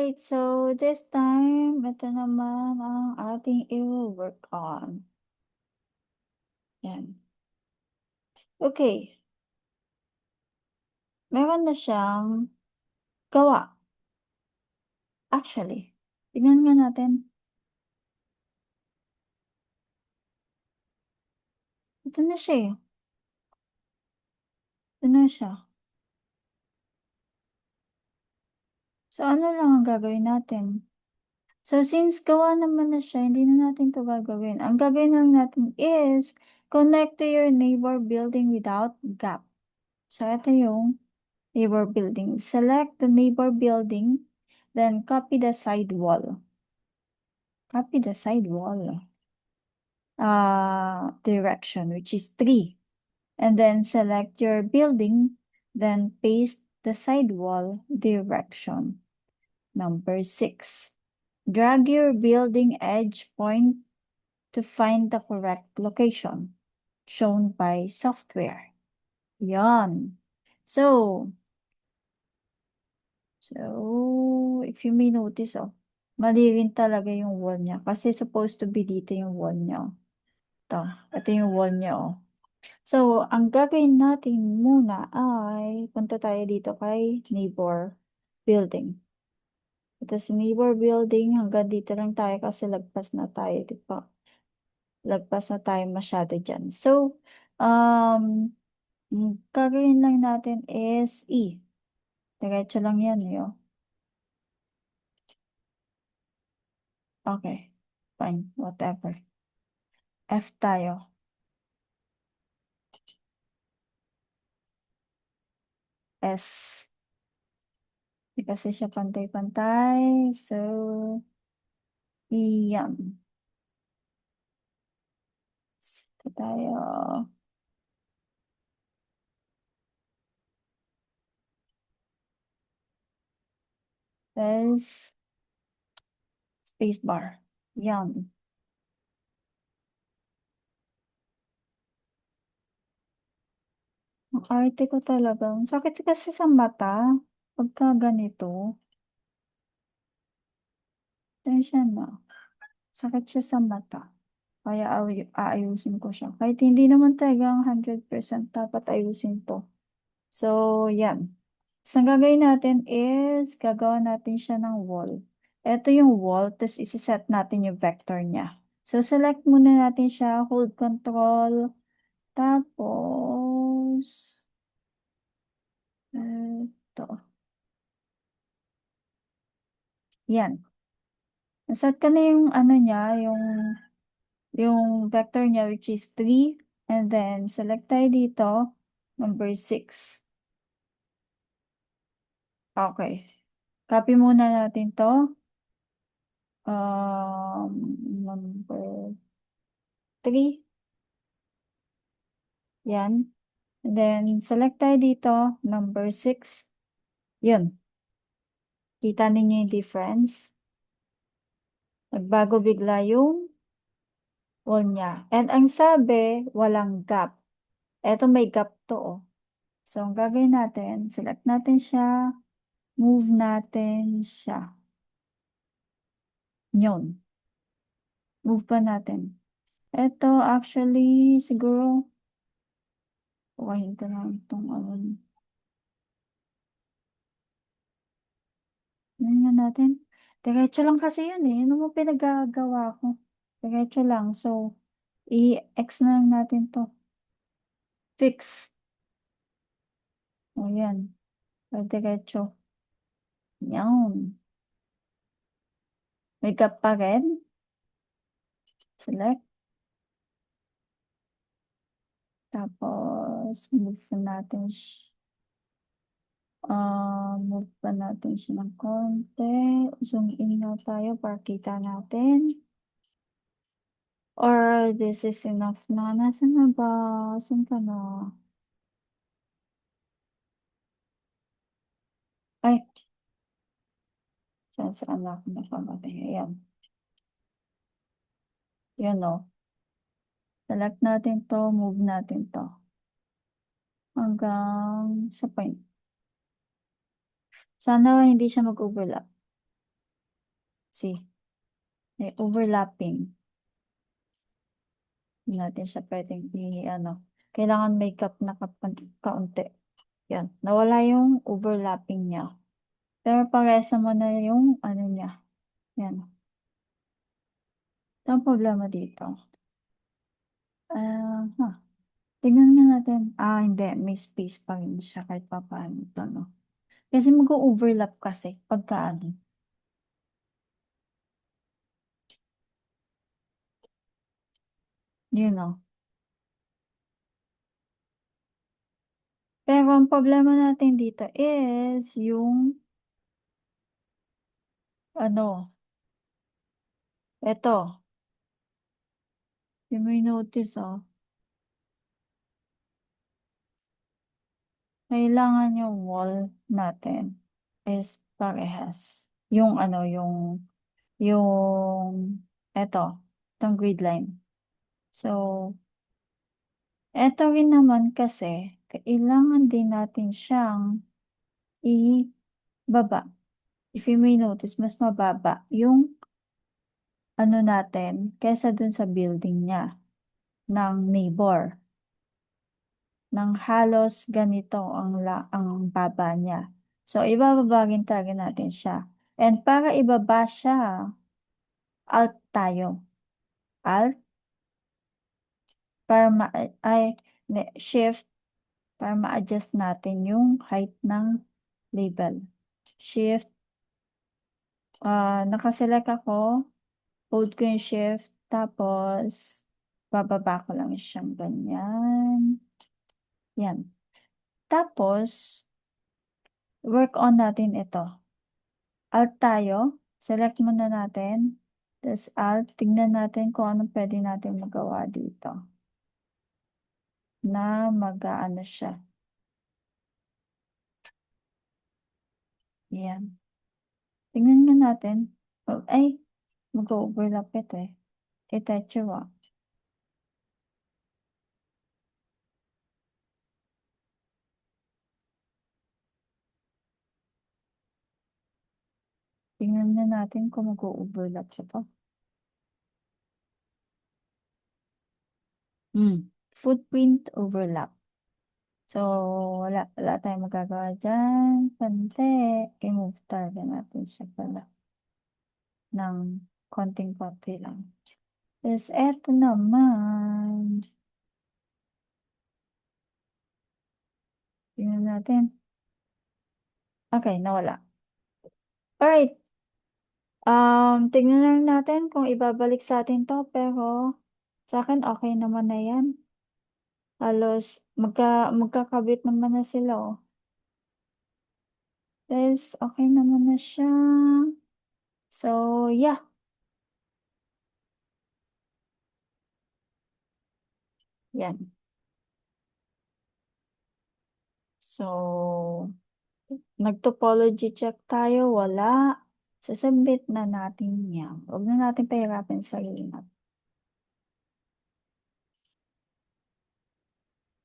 Alright, so this time, ito naman ang ating i-wo-work on. Yan. Okay. Meron na siyang gawa. Actually, tignan nga natin. Ito na siya eh. Ito na siya. So, ano lang ang gagawin natin? So, since gawa naman na siya, hindi na natin 'to gagawin. Ang gagawin lang natin is connect to your neighbor building without gap. So, ito yung neighbor building. Select the neighbor building, then copy the side wall. Copy the side wall direction, which is 3. And then select your building, then paste the side wall direction, number 6. Drag your building edge point to find the correct location shown by software. Yan. So, if you may notice, mali rin talaga yung wall niya. Kasi supposed to be dito yung wall niya. Ito yung wall niya, So, ang gagawin natin muna ay punta tayo dito kay neighbor building. Ito si neighbor building, hanggang dito lang tayo kasi lagpas na tayo, di ba? Lagpas na tayo masyado dyan. So, gagawin lang natin is E. Diretso lang yan, yo. Okay, fine, whatever. F tayo. S. Di kasi siya pantay-pantay. So, yan. Ito tayo. Then, spacebar. Yan. Ang arte ko talaga. Ang sakit kasi sa mata. Pagka ganito. Tensya na. Sakit siya sa mata. Kaya aayusin ko siya. Kahit hindi naman talagang 100% dapat ayusin to. So, yan. So, ang gagawin natin is, gagawa natin siya ng wall. Ito yung wall, tapos isiset natin yung vector niya. So, select muna natin siya, hold control, tapos, ito. Yan. Naset ka na yung ano niya, yung vector niya, which is 3. And then, select tayo dito, number 6. Okay. Copy muna natin to. Number 3. Yan. And then, select tayo dito, number 6. Yun. Kita ninyo yung difference. Nagbago bigla yung wall niya. And ang sabi, walang gap. Eto may gap to, So, ang gagawin natin, select natin siya, move natin siya. Yun. Move pa natin. Ito, actually, siguro, kukahin ko na itong ano. Yun nga natin. Diretso lang kasi yun eh. Ano mo pinagagawa ko? Diretso lang. So, i-X na lang natin to. Fix. O yan. O, diretso. Yan. May gap pa rin. Select. Tapos, move natin siya. Move pa natin siya ng konti. Zoom in na tayo para kita natin. Or this is enough na. Nasaan na ba? Saan ka na? Ay, saan na ako napamatay? Ayan. Yan o. Select natin to, move natin to. Hanggang sa point. Sana hindi siya mag-overlap. kasi may overlapping. Hindi natin siya pwedeng ano. Kailangan may gap na kaunti. Yan. Nawala yung overlapping niya. Pero parehas naman na yung ano niya. Yan. Ito ang problema dito. Huh. Tingnan nga natin. Hindi. May space pa rin siya kahit pa paano ito, no? Kasi mag-overlap kasi pagka ano. You know. Pero ang problema natin dito is yung ano, eto. You may notice, kailangan yung wall natin is parehas. Yung ano, yung, eto, itong grid line. So, eto rin naman kasi, kailangan din natin siyang ibaba. If you may notice, mas mababa yung ano natin kaysa dun sa building niya ng neighbor. Ng halos ganito ang baba niya. So, ibababa rin talaga natin siya. And para ibaba siya, alt tayo. Alt para shift para ma-adjust natin yung height ng label. Shift, nakaselect ako, hold ko yung shift, tapos bababa ko lang siyang ganyan. Yan. Tapos, work on natin ito. Alt tayo, select muna natin, tapos alt, tignan natin kung anong pwede natin magawa dito. Na mag-aano siya. Yan. Tingnan nga natin. Ay, mag-overlap ito eh. Itachiwa. Tingnan na natin kung mag-overlap siya pa. Footprint overlap. So, wala tayong magagawa dyan. Pante, i-move talaga natin siya pala ng konting-konti lang. Tapos, eto naman. Tingnan natin. Okay, nawala. Alright. Tingnan lang natin kung ibabalik sa atin to, pero sa akin okay naman na yan. Halos magkakabit naman na sila, oh. Yes, okay naman na siya. So, yeah. Yan. So, nag-topology check tayo, wala. Sasabit na natin yan. Huwag na natin pahirapan sa sarili natin.